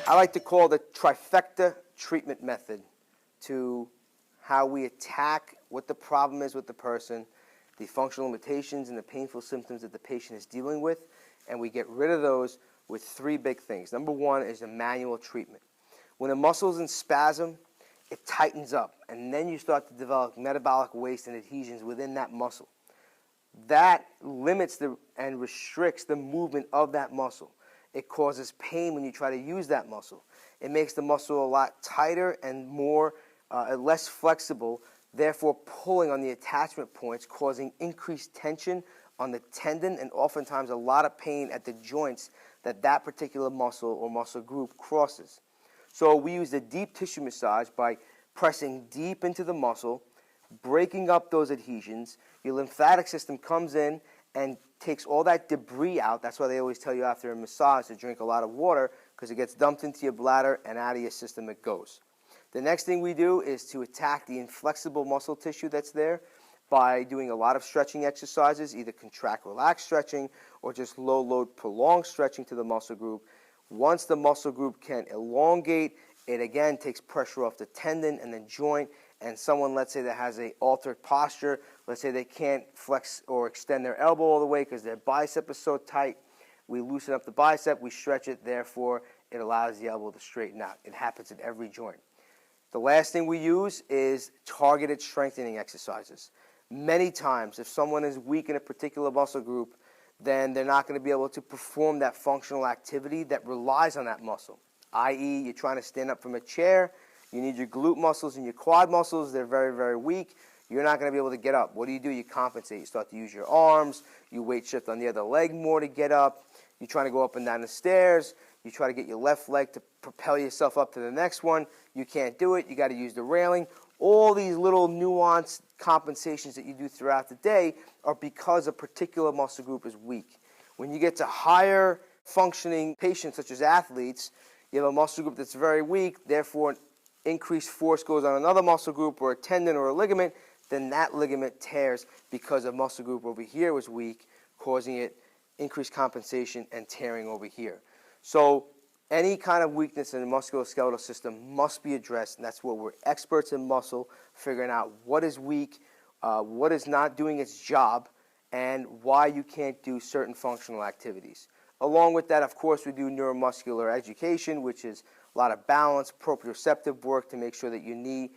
I like to call the trifecta treatment method to how we attack what the problem is with the person, the functional limitations and the painful symptoms that the patient is dealing with, and we get rid of those with three big things. Number one is the manual treatment. When a muscle is in spasm, it tightens up, and then you start to develop metabolic waste and adhesions within that muscle. That limits and restricts the movement of that muscle. It causes pain when you try to use that muscle. It makes the muscle a lot tighter and less flexible, therefore pulling on the attachment points, causing increased tension on the tendon and oftentimes a lot of pain at the joints that particular muscle or muscle group crosses. So we use the deep tissue massage by pressing deep into the muscle, breaking up those adhesions. Your lymphatic system comes in and takes all that debris out. That's why they always tell you after a massage to drink a lot of water, because it gets dumped into your bladder and out of your system it goes. The next thing we do is to attack the inflexible muscle tissue that's there by doing a lot of stretching exercises, either contract relax stretching or just low load prolonged stretching to the muscle group. Once the muscle group can elongate, it again takes pressure off the tendon and the joint. And someone, let's say, that has an altered posture, let's say they can't flex or extend their elbow all the way because their bicep is so tight, we loosen up the bicep, we stretch it, therefore it allows the elbow to straighten out. It happens at every joint. The last thing we use is targeted strengthening exercises. Many times, if someone is weak in a particular muscle group, then they're not going to be able to perform that functional activity that relies on that muscle. I.e., you're trying to stand up from a chair, you need your glute muscles and your quad muscles, they're very, very weak. You're not going to be able to get up. What do? You compensate. You start to use your arms, you weight shift on the other leg more to get up, you're trying to go up and down the stairs, you try to get your left leg to propel yourself up to the next one, you can't do it, you got to use the railing. All these little nuanced compensations that you do throughout the day are because a particular muscle group is weak. When you get to higher functioning patients, such as athletes, you have a muscle group that's very weak, therefore increased force goes on another muscle group or a tendon or a ligament, then that ligament tears because a muscle group over here was weak, causing it increased compensation and tearing over here. So any kind of weakness in the musculoskeletal system must be addressed, and that's where we're experts in muscle, figuring out what is weak, what is not doing its job, and why you can't do certain functional activities. Along with that, of course, we do neuromuscular education, which is a lot of balance, proprioceptive work to make sure that your knee,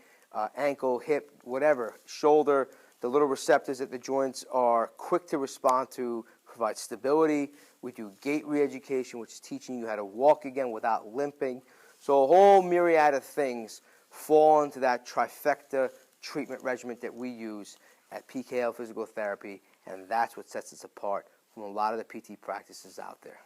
ankle, hip, whatever, shoulder, the little receptors at the joints are quick to respond to, provide stability. We do gait re-education, which is teaching you how to walk again without limping. So a whole myriad of things fall into that trifecta treatment regimen that we use at PKL Physical Therapy, and that's what sets us apart from a lot of the PT practices out there.